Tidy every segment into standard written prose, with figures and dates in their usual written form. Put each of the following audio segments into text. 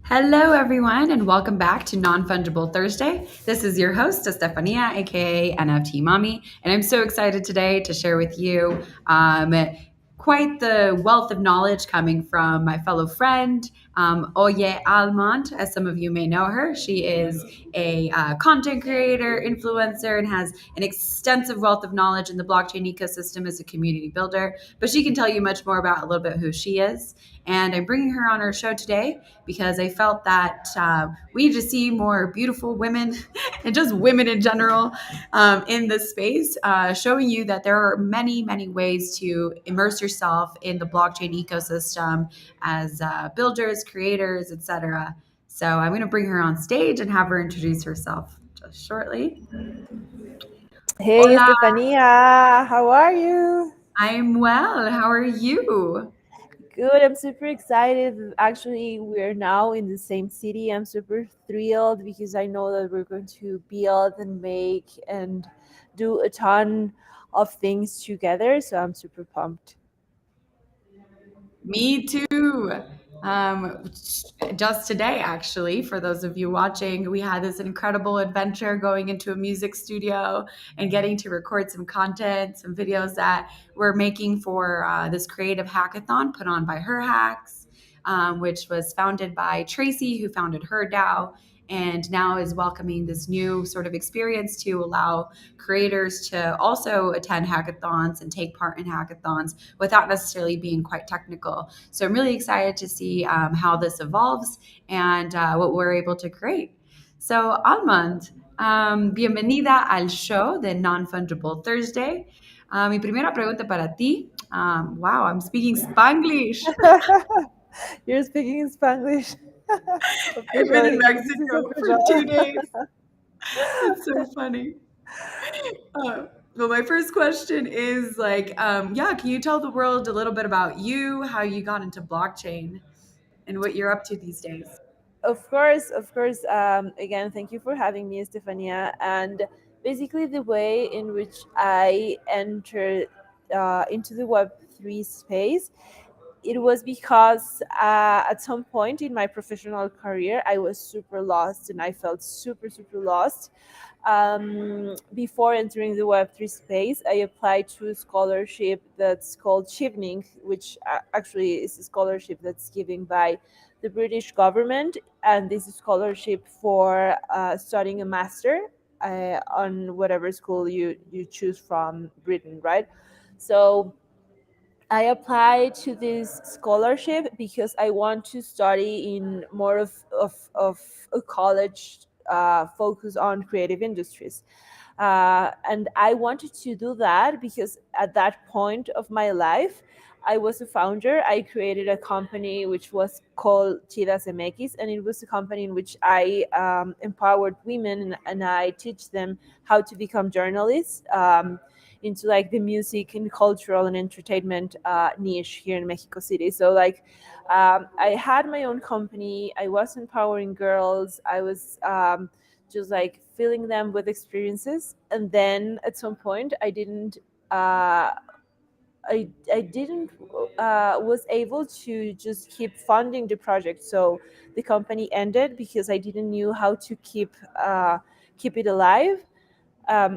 Hello, everyone, and welcome back to NonFungible Thursday. This is your host, Estefania, aka NFT Mommy, and I'm so excited today to share with you quite the wealth of knowledge coming from my fellow friend, Oye Almond, as some of you may know her. She is a content creator, influencer, and has an extensive wealth of knowledge in the blockchain ecosystem as a community builder. But she can tell you much more about a little bit who she is. And I'm bringing her on our show today because I felt that we need to see more beautiful women and just women in general in this space, showing you that there are many, many ways to immerse yourself in the blockchain ecosystem as builders, creators, etc. So I'm going to bring her on stage and have her introduce herself just shortly. Hey, Hola, Stefania, how are you? I'm well. How are you? Good, I'm super excited. Actually, we're now in the same city. I'm super thrilled because I know that we're going to build and make and do a ton of things together. So I'm super pumped. Me too. Um, just today, actually, for those of you watching, we had this incredible adventure going into a music studio and getting to record some content, some videos that we're making for this creative hackathon put on by Her Hacks, which was founded by Tracy, who founded Her DAO. And now is welcoming this new sort of experience to allow creators to also attend hackathons and take part in hackathons without necessarily being quite technical. So I'm really excited to see how this evolves and what we're able to create. So Almond, bienvenida al show de Non-Fungible Thursday. Mi primera pregunta para ti. Wow, I'm speaking Spanglish. You're speaking Spanish. I've been in Officially. This is Mexico for official. 2 days. It's so funny. Well, my first question is yeah, can you tell the world a little bit about you, how you got into blockchain, and what you're up to these days? Of course, of course. Again, thank you for having me, Stefania. And basically, the way in which I entered into the Web3 space, it was because at some point in my professional career, I was super lost and I felt super, super lost. Before entering the Web3 space, I applied to a scholarship that's called Chevening, which actually is a scholarship that's given by the British government. And this is a scholarship for studying a master on whatever school you choose from Britain, right? So I applied to this scholarship because I want to study in more of a college focus on creative industries. And I wanted to do that because at that point of my life, I was a founder. I created a company which was called Chidas MX, and it was a company in which I empowered women and I teach them how to become journalists. Into like the music and cultural and entertainment niche here in Mexico City. So I had my own company. I was empowering girls. I was just like filling them with experiences. And then at some point, Uh, I didn't was able to just keep funding the project. So the company ended because I didn't knew how to keep it alive.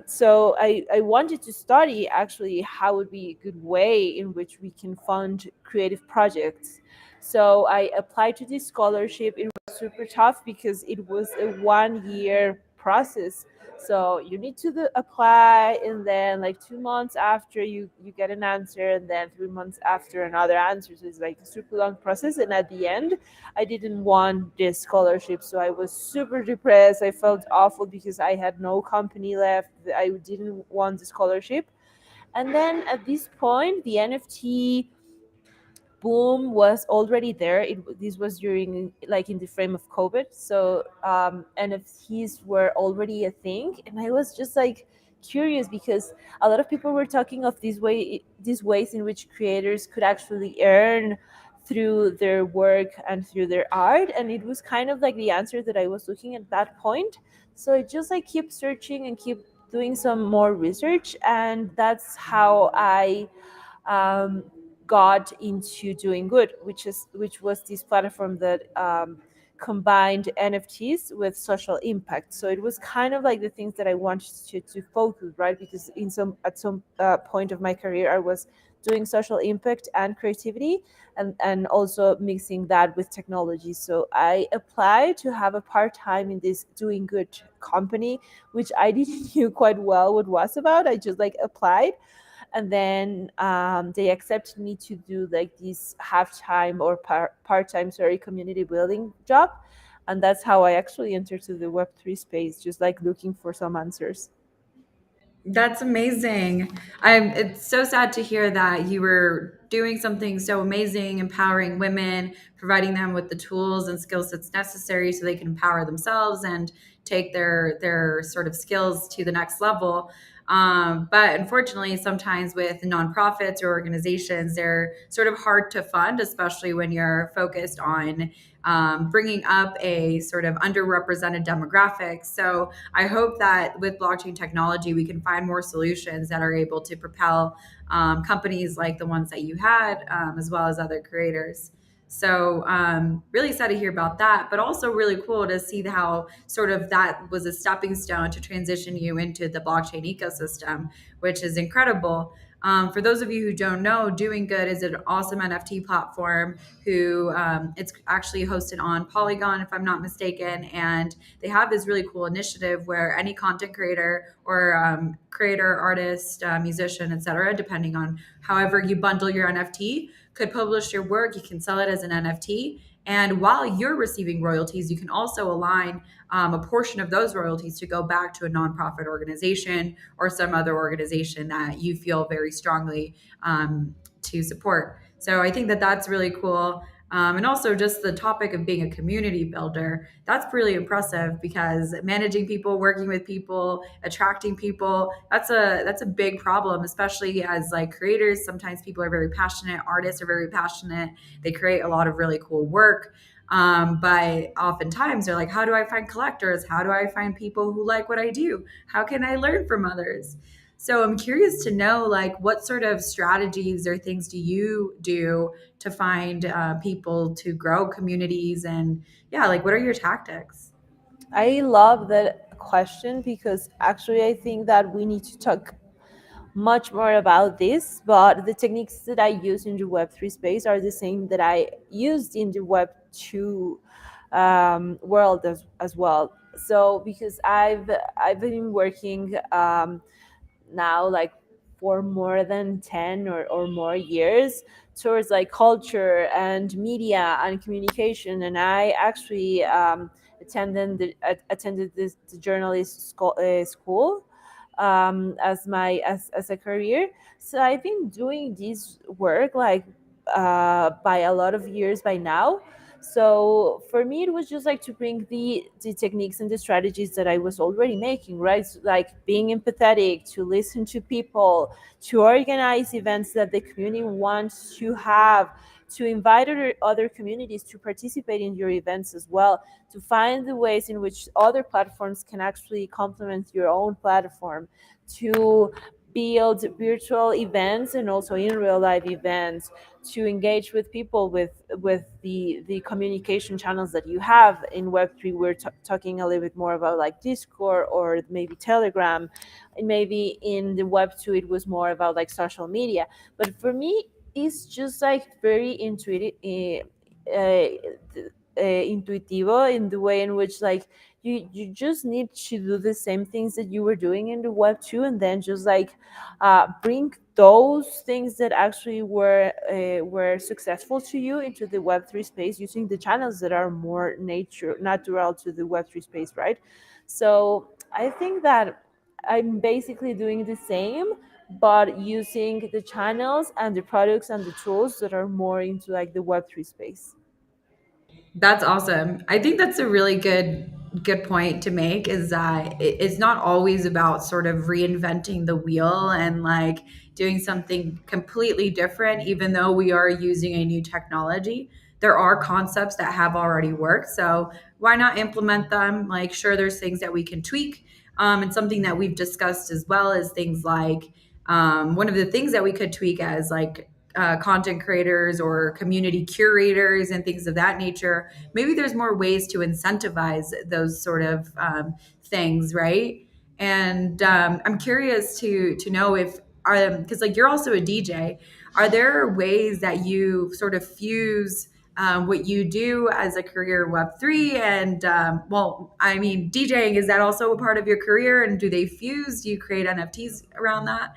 So I wanted to study actually how would be a good way in which we can fund creative projects. So I applied to this scholarship. It was super tough because it was a 1 year process. So you need to apply, and then like 2 months after you get an answer, and then 3 months after another answer. So it's like a super long process. And at the end, I didn't want this scholarship, so I was super depressed. I felt awful because I had no company left. I didn't want the scholarship. And then at this point, the NFT boom was already there. This was during like in the frame of COVID, so NFTs were already a thing, and I was just like curious because a lot of people were talking of these ways in which creators could actually earn through their work and through their art, and it was kind of like the answer that I was looking at that point. So I just like keep searching and keep doing some more research, and that's how I got into doing good, which was this platform that combined NFTs with social impact. So it was kind of like the things that I wanted to focus, right? Because in some at some point of my career, I was doing social impact and creativity, and also mixing that with technology. So I applied to have a part time in this doing good company, which I didn't knew quite well what was about. I just like applied, and then they accepted me to do like this half-time or part-time, sorry, community building job. And that's how I actually entered to the web3 space, just like looking for some answers. That's amazing. It's so sad to hear that you were doing something so amazing, empowering women, providing them with the tools and skill sets necessary so they can empower themselves and take their sort of skills to the next level. But unfortunately, sometimes with nonprofits or organizations, they're sort of hard to fund, especially when you're focused on bringing up a sort of underrepresented demographic. So I hope that with blockchain technology, we can find more solutions that are able to propel companies like the ones that you had, as well as other creators. So really sad to hear about that, but also really cool to see how sort of that was a stepping stone to transition you into the blockchain ecosystem, which is incredible. For those of you who don't know, Doing Good is an awesome NFT platform. Who it's actually hosted on Polygon, if I'm not mistaken, and they have this really cool initiative where any content creator or creator, artist, musician, etc., depending on however you bundle your NFT, could publish your work. You can sell it as an NFT. And while you're receiving royalties, you can also align a portion of those royalties to go back to a nonprofit organization or some other organization that you feel very strongly to support. So I think that that's really cool. And also just the topic of being a community builder, that's really impressive because managing people, working with people, attracting people, that's a big problem, especially as like creators. Sometimes people are very passionate, artists are very passionate. They create a lot of really cool work. But oftentimes they're like, how do I find collectors? How do I find people who like what I do? How can I learn from others? So I'm curious to know, like, what sort of strategies or things do you do to find people to grow communities? And yeah, like, what are your tactics? I love that question because actually I think that we need to talk much more about this, but the techniques that I use in the Web3 space are the same that I used in the Web2 world as well. So because I've been working now like for more than 10 or more years towards like culture and media and communication, and I actually attended this the journalist school as a career. So I've been doing this work like by a lot of years by now. So for me it was just like to bring the techniques and the strategies that I was already making, right? So like being empathetic, to listen to people, to organize events that the community wants to have, to invite other communities to participate in your events as well, to find the ways in which other platforms can actually complement your own platform, to build virtual events and also in real life events, to engage with people with the communication channels that you have in Web3. We're talking a little bit more about like Discord or maybe Telegram, and maybe in the Web2 it was more about like social media. But for me it's just like very intuitive, intuitivo, in the way in which like you just need to do the same things that you were doing in the Web2, and then just like bring those things that actually were successful to you into the Web3 space, using the channels that are more natural to the Web3 space, right? So I think that I'm basically doing the same, but using the channels and the products and the tools that are more into like the Web3 space. That's awesome. I think that's a really good point to make is that it's not always about sort of reinventing the wheel and like doing something completely different even though we are using a new technology. There are concepts that have already worked, so why not implement them? Like sure there's things that we can tweak. And something that we've discussed as well is things like one of the things that we could tweak as like content creators or community curators and things of that nature, maybe there's more ways to incentivize those sort of things, right? And I'm curious to know if, because like you're also a DJ, are there ways that you sort of fuse what you do as a career in Web3 and well, I mean, DJing, is that also a part of your career? And do they fuse? Do you create NFTs around that?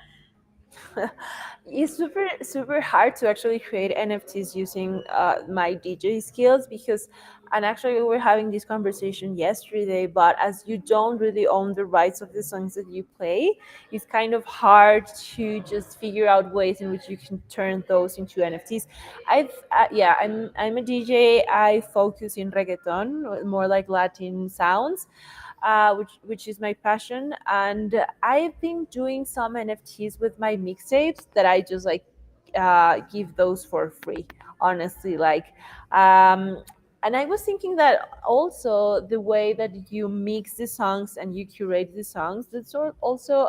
It's super hard to actually create NFTs using my DJ skills because, and actually we were having this conversation yesterday. But as you don't really own the rights of the songs that you play, it's kind of hard to just figure out ways in which you can turn those into NFTs. Yeah, I'm a DJ. I focus in reggaeton, more like Latin sounds, which is my passion. And I've been doing some NFTs with my mixtapes that I just like give those for free. Honestly, like, um, and I was thinking that also the way that you mix the songs and you curate the songs, that's also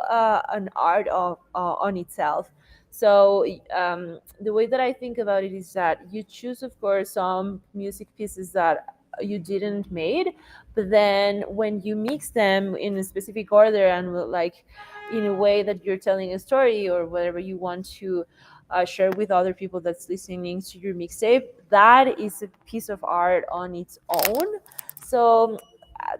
an art of on itself. So the way that I think about it is that you choose, of course, some music pieces that you didn't made, but then when you mix them in a specific order and like in a way that you're telling a story or whatever you want to share with other people that's listening to your mixtape, that is a piece of art on its own. So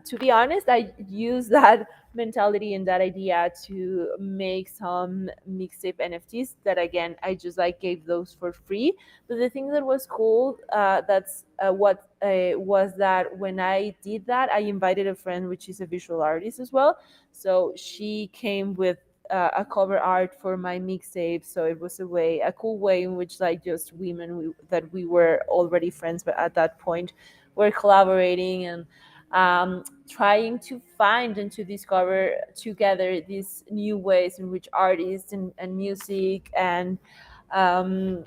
to be honest, I use that mentality and that idea to make some mixtape NFTs that again I just like gave those for free. But the thing that was cool, that's what was that when I did that, I invited a friend which is a visual artist as well. So she came with a cover art for my mixtape. So it was a cool way in which like just women that we were already friends, but at that point were collaborating and trying to find and to discover together these new ways in which artists and music and um,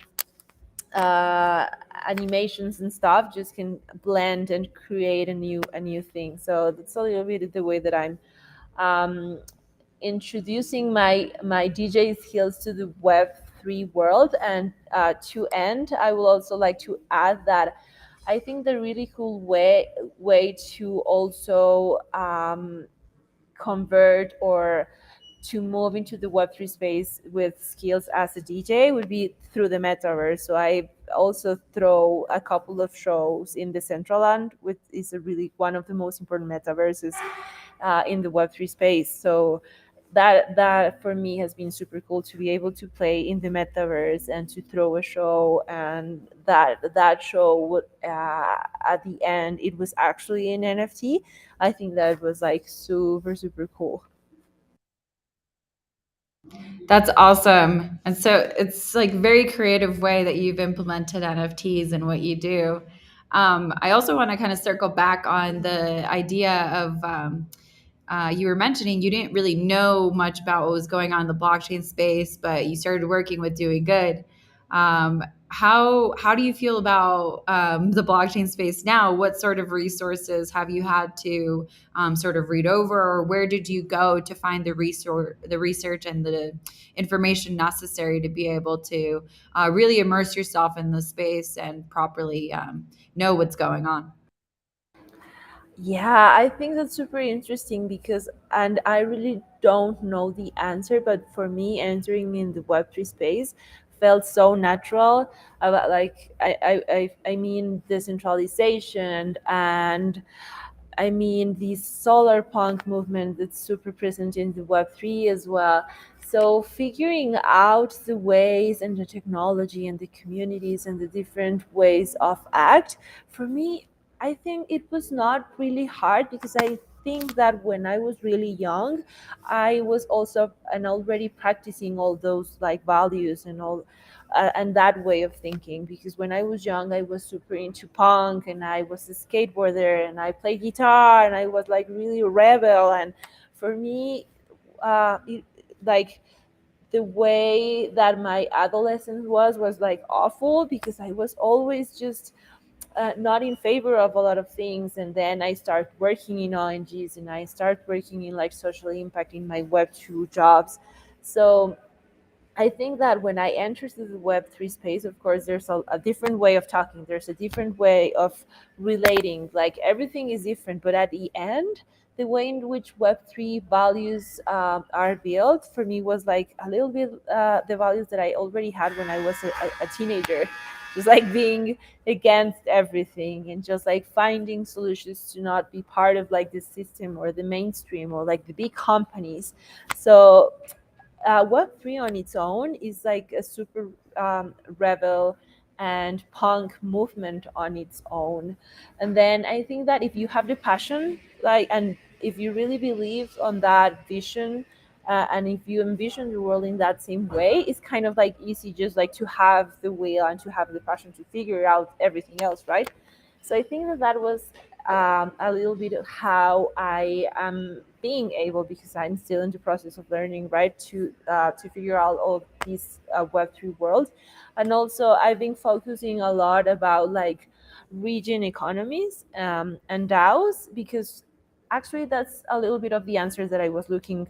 uh, animations and stuff just can blend and create a new thing. So that's a little bit the way that I'm um, introducing my DJ skills to the Web3 world. And to end, I will also like to add that I think the really cool way to also convert or to move into the Web3 space with skills as a DJ would be through the metaverse. So I also throw a couple of shows in the Centraland, which is a really one of the most important metaverses in the Web3 space. So that for me has been super cool to be able to play in the metaverse and to throw a show, and that show would at the end it was actually an NFT. I think that was like super cool. That's awesome. And so it's like very creative way that you've implemented NFTs and what you do. I also want to kind of circle back on the idea of you were mentioning you didn't really know much about what was going on in the blockchain space, but you started working with Doing Good. How do you feel about the blockchain space now? What sort of resources have you had to sort of read over, or where did you go to find the research and the information necessary to be able to really immerse yourself in the space and properly know what's going on? Yeah, I think that's super interesting because, and I really don't know the answer, but for me, entering in the Web3 space felt so natural. About like I mean decentralization, and I mean, the solar punk movement that's super present in the Web3 as well. So, figuring out the ways and the technology and the communities and the different ways of act, for me, I think it was not really hard because I think that when I was really young, I was also and already practicing all those like values and all and that way of thinking, because when I was young I was super into punk and I was a skateboarder and I played guitar and I was like really a rebel. And for me, like the way that my adolescence was like awful because I was always just not in favor of a lot of things. And then I start working in ONGs and I start working in like social impact in my Web2 jobs. So I think that when I enter to the Web3 space, of course, there's a different way of talking. There's a different way of relating. Like everything is different, but at the end, the way in which Web3 values are built for me was like a little bit the values that I already had when I was a teenager. Just like being against everything and just like finding solutions to not be part of like the system or the mainstream or like the big companies. So Web3 on its own is like a super rebel and punk movement on its own. And then I think that if you have the passion, like, and if you really believe on that vision, and if you envision the world in that same way, it's kind of like easy just like to have the will and to have the passion to figure out everything else, right? So I think that that was a little bit of how I am being able, because I'm still in the process of learning, right, to figure out all these Web3 world. And also, I've been focusing a lot about like region economies and DAOs, because actually that's a little bit of the answers that I was looking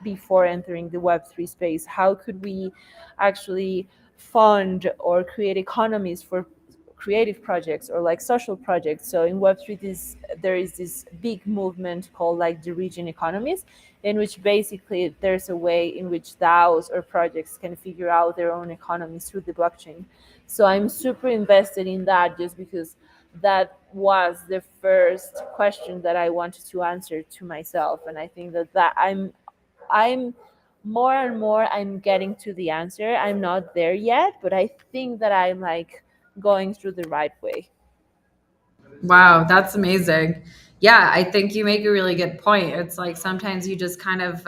before entering the Web3 space. How could we actually fund or create economies for creative projects or like social projects? So in Web3, there is this big movement called like the region economies, in which basically there's a way in which DAOs or projects can figure out their own economies through the blockchain. So I'm super invested in that, just because that was the first question that I wanted to answer to myself. And I think that I'm more and more I'm getting to the answer. I'm not there yet, but I think that I'm like going through the right way. Wow, that's amazing. Yeah, I think you make a really good point. It's like sometimes you just kind of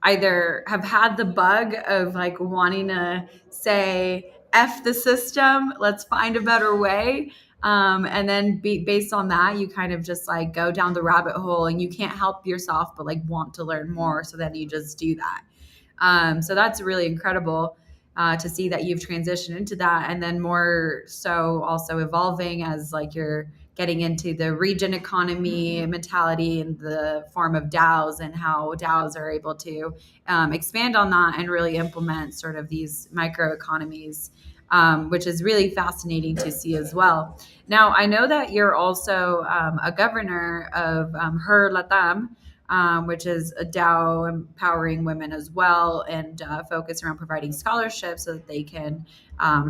either have had the bug of like wanting to say, F the system, let's find a better way. And then based on that, you kind of just like go down the rabbit hole and you can't help yourself but like want to learn more. So then you just do that. So that's really incredible to see that you've transitioned into that, and then more so also evolving as like you're getting into the region economy mentality in the form of DAOs, and how DAOs are able to expand on that and really implement sort of these micro economies. Which is really fascinating to see as well. Now, I know that you're also a governor of Her Latam, which is a DAO empowering women as well, and focus around providing scholarships so that they can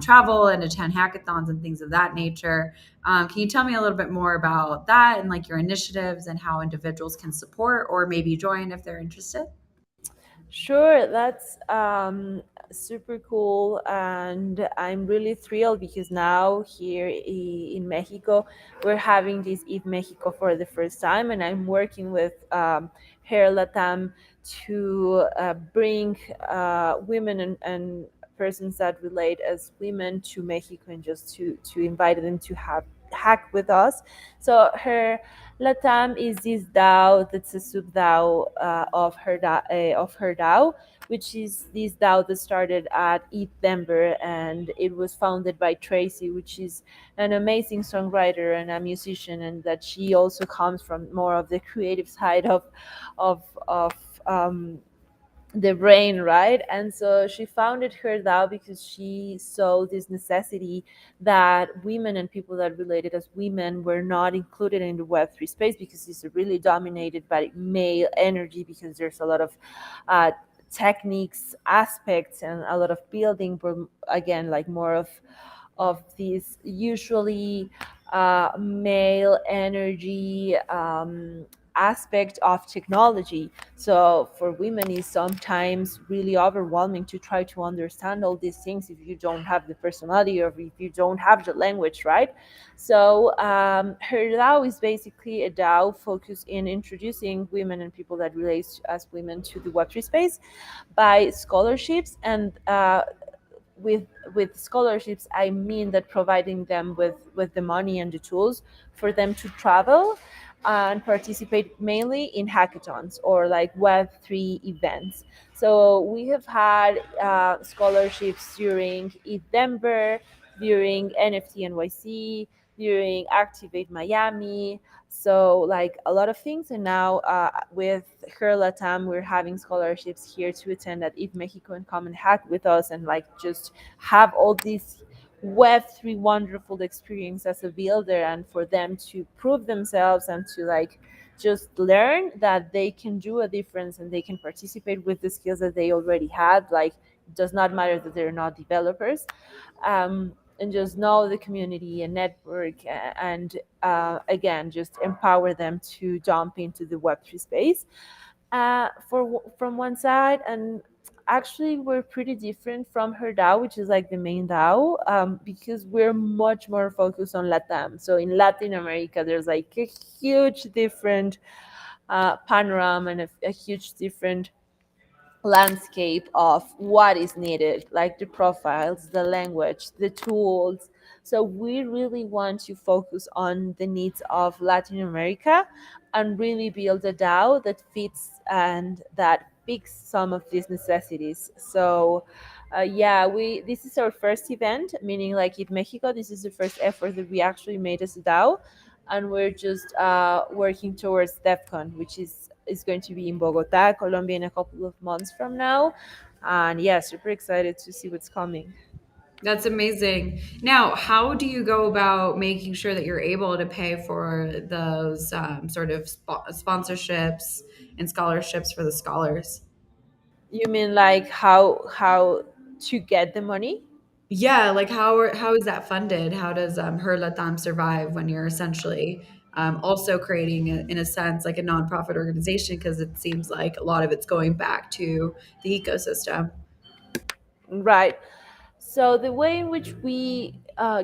travel and attend hackathons and things of that nature. Can you tell me a little bit more about that and like your initiatives and how individuals can support or maybe join if they're interested? Sure, that's super cool, and I'm really thrilled because now here in Mexico, we're having this Eve Mexico for the first time, and I'm working with Hair Latam to bring women and persons that relate as women to Mexico, and just to invite them to have hack with us. So her Latam is this DAO that's a sub DAO of her DAO, which is this DAO that started at Eat Denver, and it was founded by Tracy, which is an amazing songwriter and a musician, and that she also comes from more of the creative side of the brain, right? And so she founded her DAO because she saw this necessity that women and people that related as women were not included in the Web3 space, because it's really dominated by male energy, because there's a lot of uh, techniques, aspects, and a lot of building, but again, like more of these usually male energy aspect of technology. So for women, it's sometimes really overwhelming to try to understand all these things if you don't have the personality or if you don't have the language, right? So her DAO is basically a DAO focused in introducing women and people that relate as women to the Web3 space by scholarships. And with with scholarships, I mean that providing them with the money and the tools for them to travel and participate mainly in hackathons or like Web3 events. So we have had scholarships during Eat Denver, during NFT NYC, during Activate Miami. So like a lot of things. And now with her Latam, we're having scholarships here to attend at if Mexico and come and hack with us and like just have all these Web3 wonderful experience as a builder, and for them to prove themselves and to like just learn that they can do a difference and they can participate with the skills that they already had. Like, it does not matter that they're not developers. And just know the community and network, and again, just empower them to jump into the Web3 space from one side. And actually we're pretty different from her DAO, which is like the main DAO, because we're much more focused on Latam. So in Latin America, there's like a huge different panorama and a huge different landscape of what is needed, like the profiles, the language, the tools. So we really want to focus on the needs of Latin America and really build a DAO that fits and that fix some of these necessities. So yeah, we this is our first event, meaning like in Mexico, this is the first effort that we actually made as a DAO, and we're just working towards DevCon, which is going to be in Bogota, Colombia, in a couple of months from now. And yeah, super excited to see what's coming. That's amazing. Now, how do you go about making sure that you're able to pay for those sort of sponsorships and scholarships for the scholars? You mean like how to get the money? Yeah, like how is that funded? How does Her Latam survive when you're essentially also creating, in a sense, like a nonprofit organization? Because it seems like a lot of it's going back to the ecosystem. Right. So the way in which we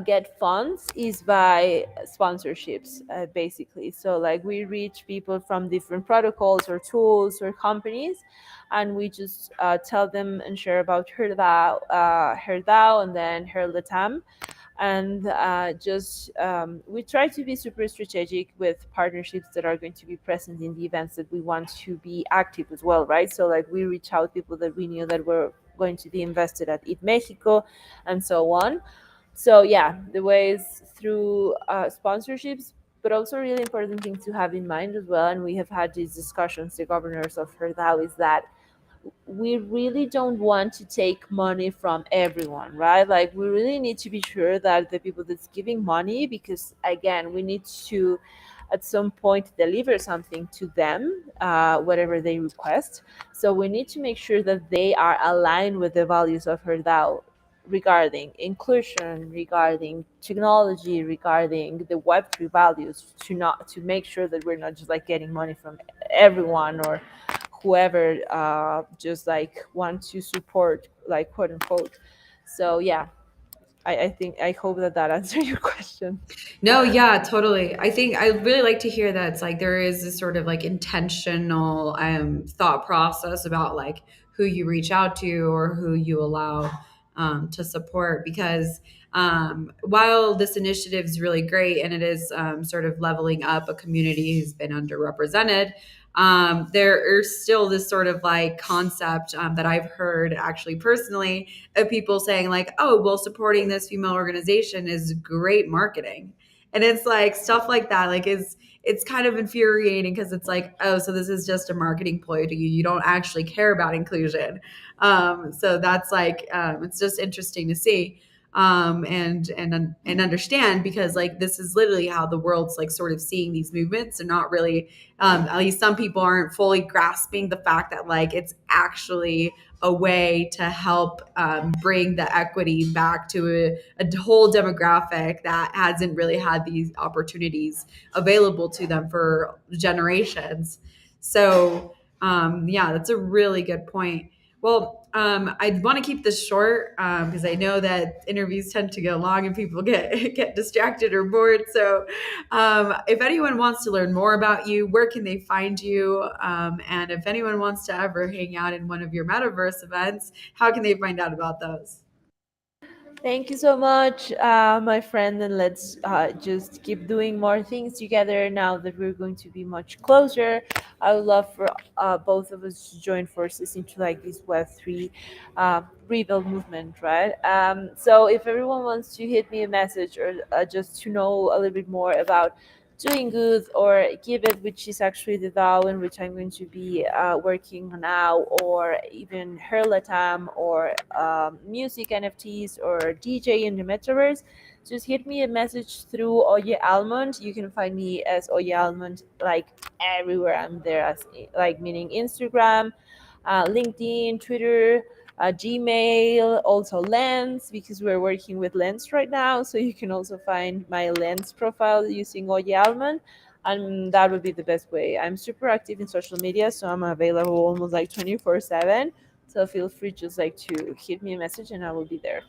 get funds is by sponsorships, basically. So like we reach people from different protocols or tools or companies, and we just tell them and share about her DAO, and then her Latam, and just we try to be super strategic with partnerships that are going to be present in the events that we want to be active as well, right? So like we reach out people that we knew that were going to be invested at Eat Mexico and so on. So yeah, the way is through sponsorships, but also a really important thing to have in mind as well, and we have had these discussions, the governors of her DAO, is that we really don't want to take money from everyone, right? Like we really need to be sure that the people that's giving money, because again, we need to at some point deliver something to them, whatever they request. So we need to make sure that they are aligned with the values of her DAO, regarding inclusion, regarding technology, regarding the Web3 values, to not to make sure that we're not just like getting money from everyone or whoever just like want to support, like, quote unquote. So yeah, I think I hope that that answered your question. No, yeah, totally. I think I really like to hear that it's like there is this sort of like intentional thought process about like who you reach out to or who you allow to support, because while this initiative is really great and it is sort of leveling up a community who's been underrepresented, there is still this sort of like concept that I've heard actually personally of people saying like, oh, well, supporting this female organization is great marketing. And it's like stuff like that like is it's kind of infuriating because it's like, oh, so this is just a marketing ploy to you, you don't actually care about inclusion. So that's like it's just interesting to see and understand, because like this is literally how the world's like sort of seeing these movements, and not really at least some people aren't fully grasping the fact that like it's actually a way to help bring the equity back to a whole demographic that hasn't really had these opportunities available to them for generations. So, yeah, that's a really good point. Well, I want to keep this short because I know that interviews tend to go long and people get get distracted or bored. So, if anyone wants to learn more about you, where can they find you? And if anyone wants to ever hang out in one of your metaverse events, how can they find out about those? Thank you so much, my friend, and let's just keep doing more things together now that we're going to be much closer. I would love for both of us to join forces into like this Web3 rebuild movement, right? So if everyone wants to hit me a message or just to know a little bit more about doing good or give it, which is actually the DAO in which I'm going to be working on now, or even Herlatam, or music NFTs, or DJ in the metaverse, just hit me a message through Oye Almond. You can find me as Oye Almond like everywhere. I'm there, as like meaning Instagram, LinkedIn, Twitter, Gmail, also Lens, because we're working with Lens right now. So you can also find my Lens profile using Oye Alman, and that would be the best way. I'm super active in social media, so I'm available almost like 24/7. So feel free just like to hit me a message, and I will be there.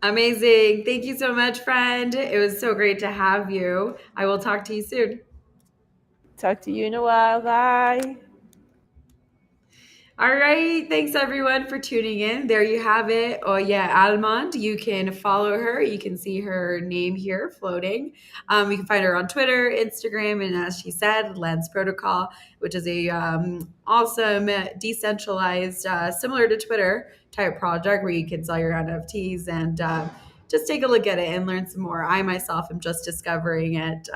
Amazing. Thank you so much, friend. It was so great to have you. I will talk to you soon. Talk to you in a while. Bye. All right. Thanks everyone for tuning in. There you have it. Oh yeah, Almond. You can follow her. You can see her name here floating. You can find her on Twitter, Instagram, and as she said, Lens Protocol, which is a awesome decentralized, similar to Twitter type project where you can sell your NFTs and just take a look at it and learn some more. I myself am just discovering it.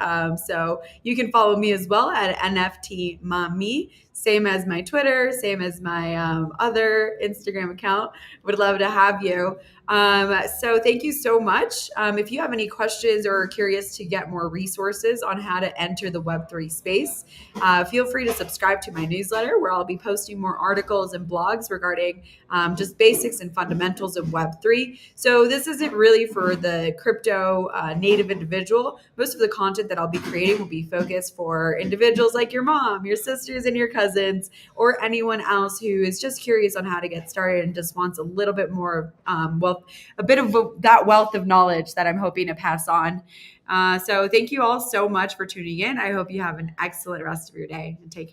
So you can follow me as well at NFT Mommy, same as my Twitter, same as my other Instagram account. Would love to have you. So thank you so much. If you have any questions or are curious to get more resources on how to enter the Web3 space, feel free to subscribe to my newsletter where I'll be posting more articles and blogs regarding just basics and fundamentals of Web3. So this isn't really for the crypto native individual. Most of the content that I'll be creating will be focused for individuals like your mom, your sisters, and your cousins, or anyone else who is just curious on how to get started and just wants a little bit more wealth, a bit of that wealth of knowledge that I'm hoping to pass on. So thank you all so much for tuning in. I hope you have an excellent rest of your day and take care.